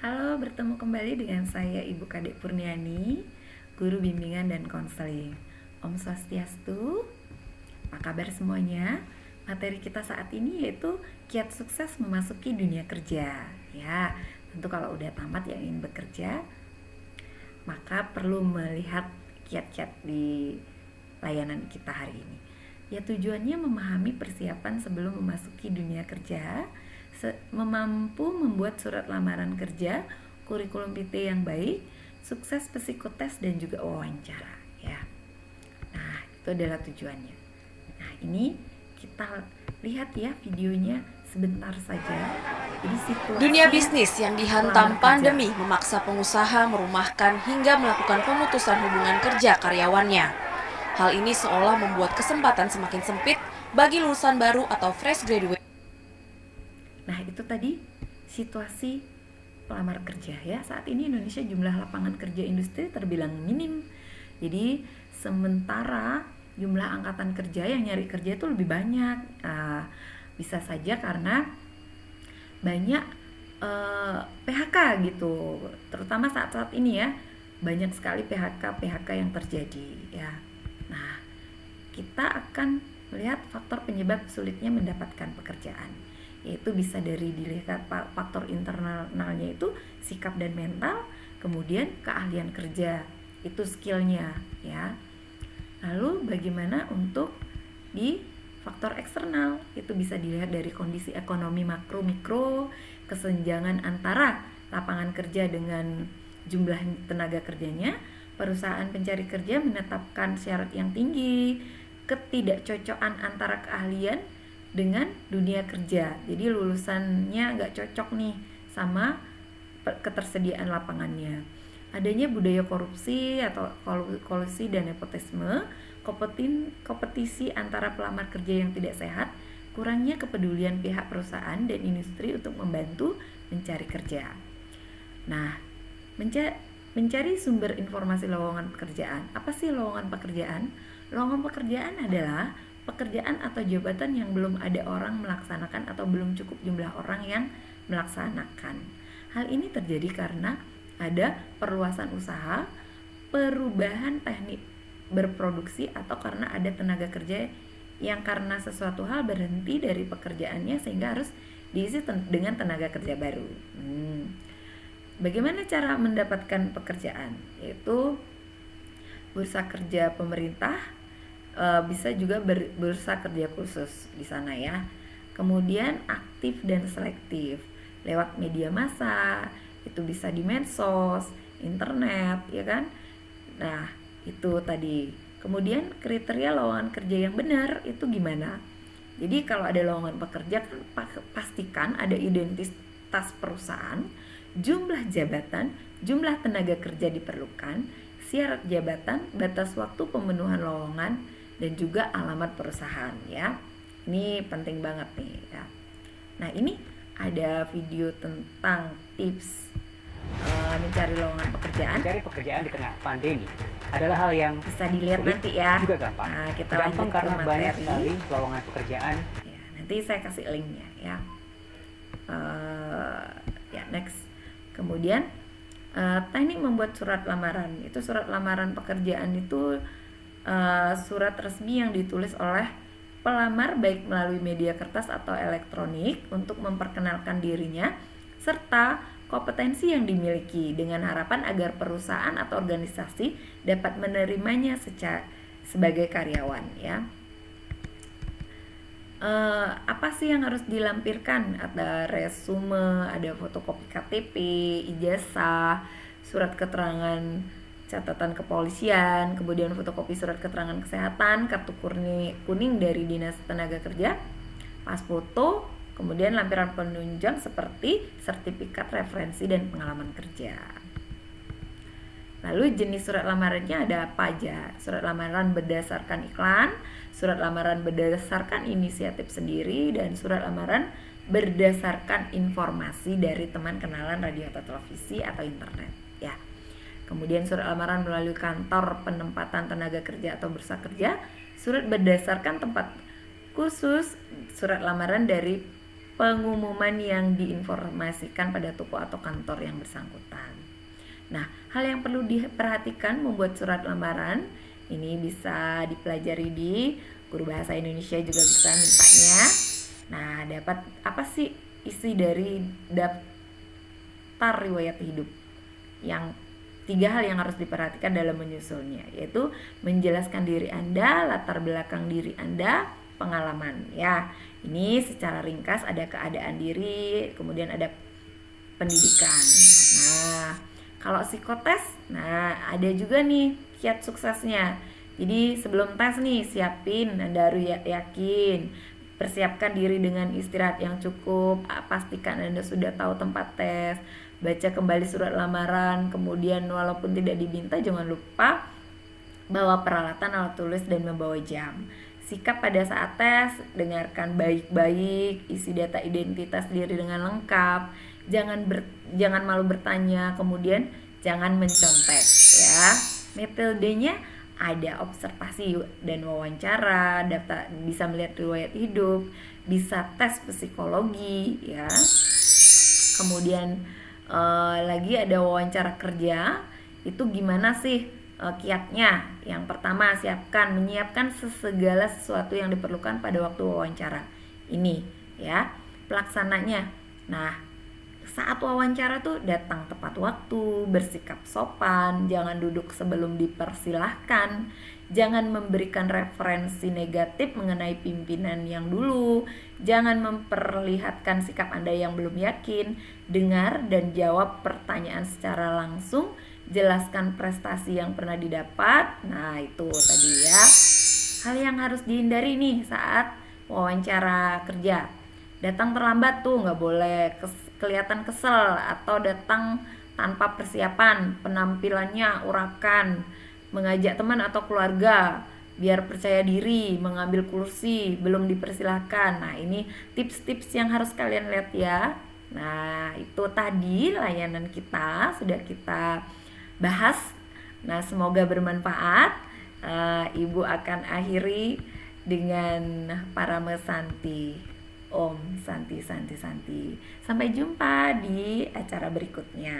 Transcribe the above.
Halo, bertemu kembali dengan saya Ibu Kadek Purniani, Guru Bimbingan dan Konseling. Om Swastiastu, apa kabar semuanya? Materi kita saat ini yaitu kiat sukses memasuki dunia kerja. Ya, tentu kalau udah tamat yang ingin bekerja, maka perlu melihat kiat-kiat di layanan kita hari ini. Ya, tujuannya memahami persiapan sebelum memasuki dunia kerja, mampu membuat surat lamaran kerja, kurikulum PT yang baik, sukses psikotes dan juga wawancara ya. Nah, itu adalah tujuannya. Nah, ini kita lihat ya videonya sebentar saja. Jadi Dunia situasinya bisnis yang dihantam pelamar kerja. pandemi memaksa pengusaha merumahkan hingga melakukan pemutusan hubungan kerja karyawannya. Hal ini seolah membuat kesempatan semakin sempit bagi lulusan baru atau fresh graduate. Nah, itu tadi situasi pelamar kerja ya. Saat ini Indonesia jumlah lapangan kerja industri terbilang minim. Jadi sementara jumlah angkatan kerja yang nyari kerja itu lebih banyak. Bisa saja karena banyak PHK gitu. Terutama saat-saat ini ya, banyak sekali PHK yang terjadi ya. Nah, kita akan melihat faktor penyebab sulitnya mendapatkan pekerjaan, yaitu bisa dari dilihat faktor internalnya itu sikap dan mental, kemudian keahlian kerja, itu skillnya ya. Lalu bagaimana untuk di faktor eksternal, itu bisa dilihat dari kondisi ekonomi makro mikro, kesenjangan antara lapangan kerja dengan jumlah tenaga kerjanya, perusahaan pencari kerja menetapkan syarat yang tinggi, ketidakcocokan antara keahlian dengan dunia kerja. Jadi lulusannya nggak cocok nih sama ketersediaan lapangannya. Adanya budaya korupsi atau kolusi dan nepotisme, kompetisi antara pelamar kerja yang tidak sehat, kurangnya kepedulian pihak perusahaan dan industri untuk membantu mencari kerja. Nah, mencari sumber informasi lowongan pekerjaan. Apa sih lowongan pekerjaan? Lowongan pekerjaan adalah pekerjaan atau jabatan yang belum ada orang melaksanakan atau belum cukup jumlah orang yang melaksanakan. Hal ini terjadi karena ada perluasan usaha, perubahan teknik berproduksi, atau karena ada tenaga kerja yang karena sesuatu hal berhenti dari pekerjaannya sehingga harus diisi dengan tenaga kerja baru. Bagaimana cara mendapatkan pekerjaan? Yaitu bursa kerja pemerintah, bisa juga bursa kerja khusus di sana ya. Kemudian aktif dan selektif lewat media massa, itu bisa di medsos, internet ya kan. Nah, itu tadi. Kemudian kriteria lowongan kerja yang benar itu gimana? Jadi kalau ada lowongan pekerja kan pastikan ada identitas perusahaan, jumlah jabatan, jumlah tenaga kerja diperlukan, syarat jabatan, batas waktu pemenuhan lowongan, dan juga alamat perusahaan ya. Ini penting banget nih ya. Nah, ini ada video tentang tips mencari lowongan pekerjaan. Mencari pekerjaan di tengah pandemi adalah hal yang Bisa dilihat nanti ya. juga gampang. Nah, kita gampang lanjut ke karena banyak materi. sekali lowongan pekerjaan. Ya, nanti saya kasih linknya ya. Ya, next. Kemudian teknik membuat surat lamaran. Itu surat lamaran pekerjaan itu surat resmi yang ditulis oleh pelamar baik melalui media kertas atau elektronik untuk memperkenalkan dirinya serta kompetensi yang dimiliki dengan harapan agar perusahaan atau organisasi dapat menerimanya sebagai karyawan ya. Apa sih yang harus dilampirkan? Ada resume, ada fotokopi KTP, ijazah, surat keterangan catatan kepolisian, kemudian fotokopi surat keterangan kesehatan, kartu kuning dari Dinas Tenaga Kerja, pas foto, kemudian lampiran penunjang seperti sertifikat referensi dan pengalaman kerja. Lalu jenis surat lamarannya ada apa aja? Surat lamaran berdasarkan iklan, surat lamaran berdasarkan inisiatif sendiri, dan surat lamaran berdasarkan informasi dari teman kenalan radio atau televisi atau internet ya. Kemudian surat lamaran melalui kantor penempatan tenaga kerja atau bursa kerja, surat berdasarkan tempat khusus, surat lamaran dari pengumuman yang diinformasikan pada toko atau kantor yang bersangkutan. Nah, hal yang perlu diperhatikan membuat surat lamaran ini bisa dipelajari di guru bahasa Indonesia juga bisa mintanya. Nah, dapat apa sih isi dari daftar riwayat hidup? Yang 3 hal yang harus diperhatikan dalam menyusulnya, yaitu menjelaskan diri Anda, latar belakang diri Anda, pengalaman ya. Ini secara ringkas ada keadaan diri, kemudian ada pendidikan. Nah, kalau psikotes, nah ada juga nih kiat suksesnya. Jadi sebelum tes nih siapin, Anda harus yakin, persiapkan diri dengan istirahat yang cukup, pastikan Anda sudah tahu tempat tes, baca kembali surat lamaran, kemudian walaupun tidak diminta jangan lupa bawa peralatan alat tulis dan membawa jam. Sikap pada saat tes, dengarkan baik-baik, isi data identitas diri dengan lengkap, jangan malu bertanya, kemudian jangan mencontek ya. Metodenya ada observasi dan wawancara, bisa melihat riwayat hidup, bisa tes psikologi ya. Kemudian lagi ada wawancara kerja. Itu gimana sih kiatnya? Yang pertama, menyiapkan segala sesuatu yang diperlukan pada waktu wawancara ini ya. Pelaksananya, nah saat wawancara tuh datang tepat waktu, bersikap sopan, jangan duduk sebelum dipersilahkan, jangan memberikan referensi negatif mengenai pimpinan yang dulu, jangan memperlihatkan sikap Anda yang belum yakin, dengar dan jawab pertanyaan secara langsung, jelaskan prestasi yang pernah didapat. Nah itu tadi ya, hal yang harus dihindari nih saat wawancara kerja. Datang terlambat tuh nggak boleh, kelihatan kesel atau datang tanpa persiapan, penampilannya urakan, mengajak teman atau keluarga biar percaya diri, mengambil kursi belum dipersilahkan. Nah ini tips-tips yang harus kalian lihat ya. Nah itu tadi layanan kita sudah kita bahas. Nah semoga bermanfaat. Ibu akan akhiri dengan Parame Santi. Om Santi. Sampai jumpa di acara berikutnya.